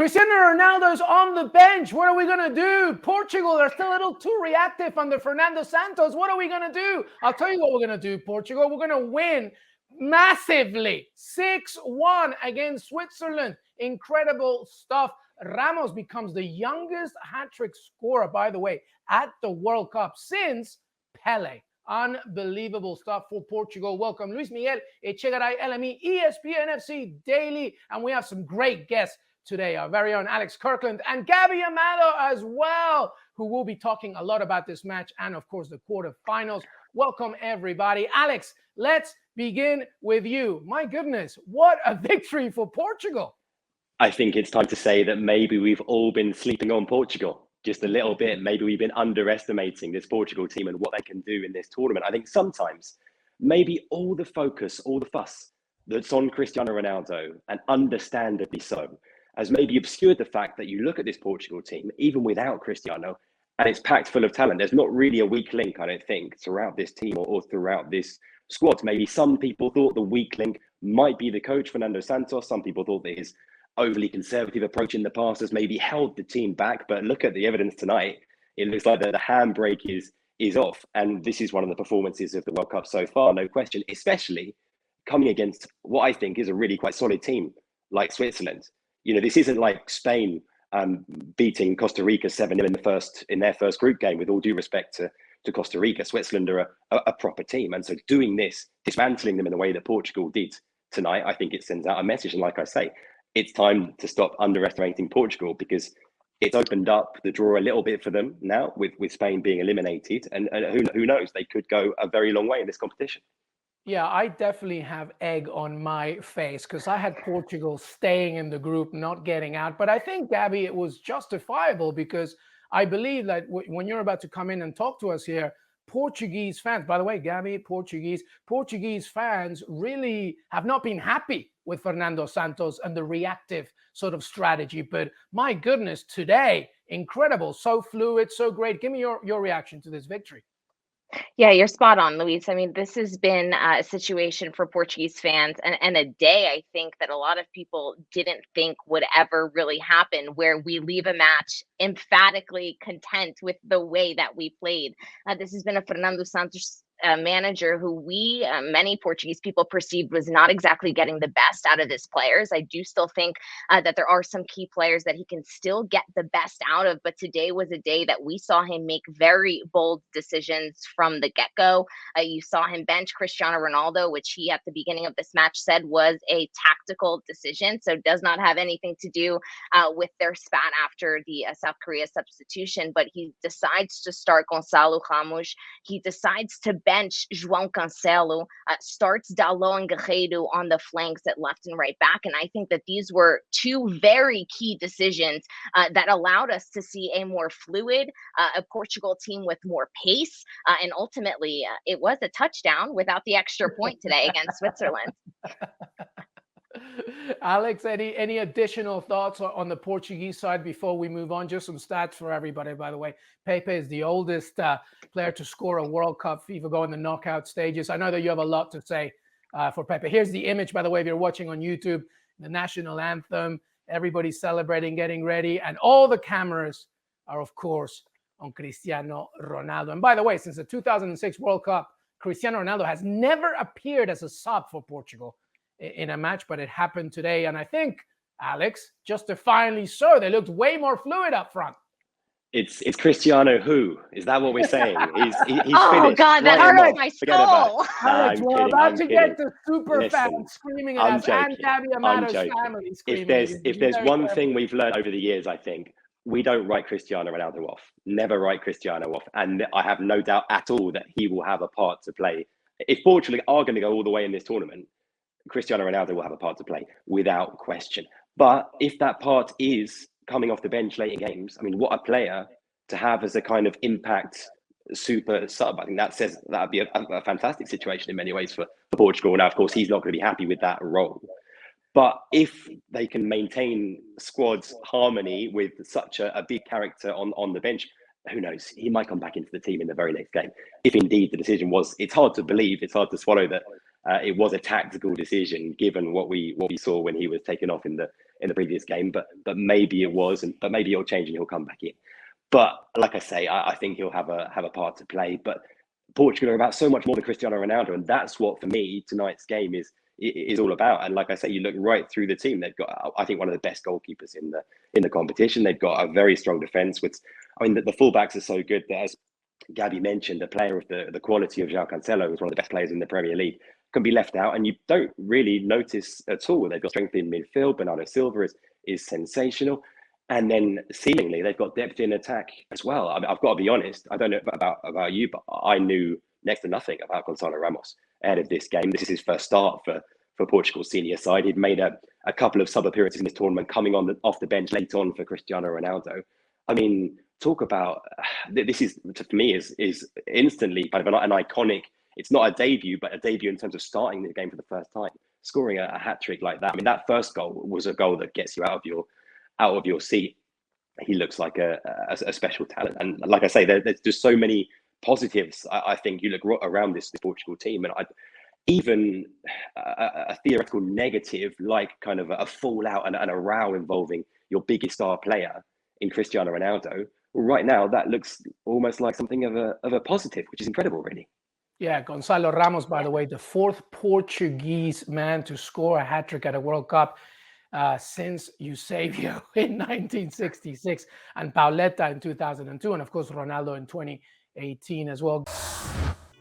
Cristiano Ronaldo's on the bench. What are we going to do? Portugal are still a little too reactive under Fernando Santos. What are we going to do? I'll tell you what we're going to do, Portugal. We're going to win massively. 6-1 against Switzerland. Incredible stuff. Ramos becomes the youngest hat-trick scorer, by the way, at the World Cup since Pele. Unbelievable stuff for Portugal. Welcome, Luis Miguel, Echegaray, LME, ESPN FC Daily. And we have some great guests today. Our very own Alex Kirkland and Gabrielle Amado as well, who will be talking a lot about this match and, of course, the quarterfinals. Welcome, everybody. Alex, let's begin with you. My goodness, what a victory for Portugal. I think it's time to say that maybe we've all been sleeping on Portugal just a little bit. Maybe we've been underestimating this Portugal team and what they can do in this tournament. I think sometimes maybe all the focus, all the fuss that's on Cristiano Ronaldo, and understandably so, has maybe obscured the fact that you look at this Portugal team, even without Cristiano, and it's packed full of talent. There's not really a weak link, I don't think, throughout this team or throughout this squad. Maybe some people thought the weak link might be the coach, Fernando Santos. Some people thought that his overly conservative approach in the past has maybe held the team back. But look at the evidence tonight. It looks like the handbrake is off. And this is one of the performances of the World Cup so far, no question, especially coming against what I think is a really quite solid team like Switzerland. You know, this isn't like Spain beating Costa Rica 7-0 in their first group game, with all due respect to Costa Rica. Switzerland are a proper team. And so doing this, dismantling them in the way that Portugal did tonight, I think it sends out a message. And like I say, it's time to stop underestimating Portugal, because it's opened up the draw a little bit for them now with Spain being eliminated. And who knows, they could go a very long way in this competition. Yeah, I definitely have egg on my face because I had Portugal staying in the group, not getting out. But I think, Gabby, it was justifiable because I believe that when you're about to come in and talk to us here, Portuguese fans, by the way, Gabby, Portuguese fans really have not been happy with Fernando Santos and the reactive sort of strategy. But my goodness, today, incredible, so fluid, so great. Give me your reaction to this victory. Yeah, you're spot on, Luis. I mean, this has been a situation for Portuguese fans and a day, I think, that a lot of people didn't think would ever really happen, where we leave a match emphatically content with the way that we played. This has been a Fernando Santos manager who many Portuguese people perceived was not exactly getting the best out of his players. I do still think that there are some key players that he can still get the best out of, but today was a day that we saw him make very bold decisions from the get-go. You saw him bench Cristiano Ronaldo, which he at the beginning of this match said was a tactical decision, so does not have anything to do with their spat after the South Korea substitution, but he decides to start Gonçalo Ramos. He decides to bench João Cancelo, starts Dalot and Guerreiro on the flanks at left and right back. And I think that these were two very key decisions that allowed us to see a more fluid, a Portugal team with more pace. And ultimately, it was a touchdown without the extra point today against Switzerland. Alex, any additional thoughts on the Portuguese side before we move on? Just some stats for everybody, by the way. Pepe is the oldest player to score a World Cup FIFA go in the knockout stages. I know that you have a lot to say for Pepe. Here's the image, by the way, if you're watching on YouTube, the national anthem, everybody's celebrating, getting ready, and all the cameras are, of course, on Cristiano Ronaldo. And by the way, since the 2006 World Cup, Cristiano Ronaldo has never appeared as a sub for Portugal in a match, but it happened today. And I think, Alex, justifiably so, they looked way more fluid up front. It's Cristiano who? Is that what we're saying? He's oh, finished. God, that hurts my soul. Alex, we're about to get the super fans screaming at us and Gabby Amado's family screaming. If there's one thing we've learned over the years, I think, we don't write Cristiano Ronaldo off. Never write Cristiano off. And I have no doubt at all that he will have a part to play. If Portugal are going to go all the way in this tournament, Cristiano Ronaldo will have a part to play without question. But if that part is coming off the bench late in games, I mean, what a player to have as a kind of impact super sub. I think that would be a fantastic situation in many ways for Portugal. Now, of course, he's not going to be happy with that role. But if they can maintain squad harmony with such a big character on the bench, who knows? He might come back into the team in the very next game. If indeed the decision was, it's hard to believe, it's hard to swallow that it was a tactical decision given what we saw when he was taken off in in the previous game, but maybe it was, but maybe it'll change and he'll come back in. But like I say, I think he'll have a part to play. But Portugal are about so much more than Cristiano Ronaldo, and that's what for me tonight's game is all about. And like I say, you look right through the team; they've got, I think, one of the best goalkeepers in the competition. They've got a very strong defense. I mean, the fullbacks are so good that, as Gabby mentioned, a player of the quality of João Cancelo, who's one of the best players in the Premier League, can be left out, and you don't really notice at all. They've got strength in midfield. Bernardo Silva is sensational, and then seemingly they've got depth in attack as well. I mean, I've got to be honest. I don't know about you, but I knew next to nothing about Gonçalo Ramos ahead of this game. This is his first start for Portugal's senior side. He'd made a couple of sub appearances in this tournament, coming off the bench late on for Cristiano Ronaldo. I mean, talk about this is, for me, is instantly kind of an iconic. It's not a debut, but a debut in terms of starting the game for the first time, scoring a hat trick like that. I mean, that first goal was a goal that gets you out of your seat. He looks like a special talent, and like I say, there's just so many positives. I think you look around this Portugal team, and even a theoretical negative, like kind of a fallout and a row involving your biggest star player in Cristiano Ronaldo. Well, right now, that looks almost like something of a positive, which is incredible, really. Yeah, Gonçalo Ramos, by the way, the fourth Portuguese man to score a hat-trick at a World Cup since Eusebio in 1966 and Pauleta in 2002, and of course Ronaldo in 2018 as well.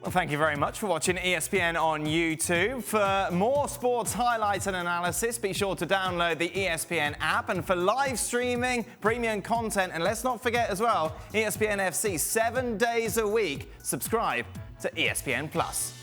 Well, thank you very much for watching ESPN on YouTube. For more sports highlights and analysis, be sure to download the ESPN app. And for live streaming, premium content, and let's not forget as well, ESPN FC 7 days a week. Subscribe to ESPN+.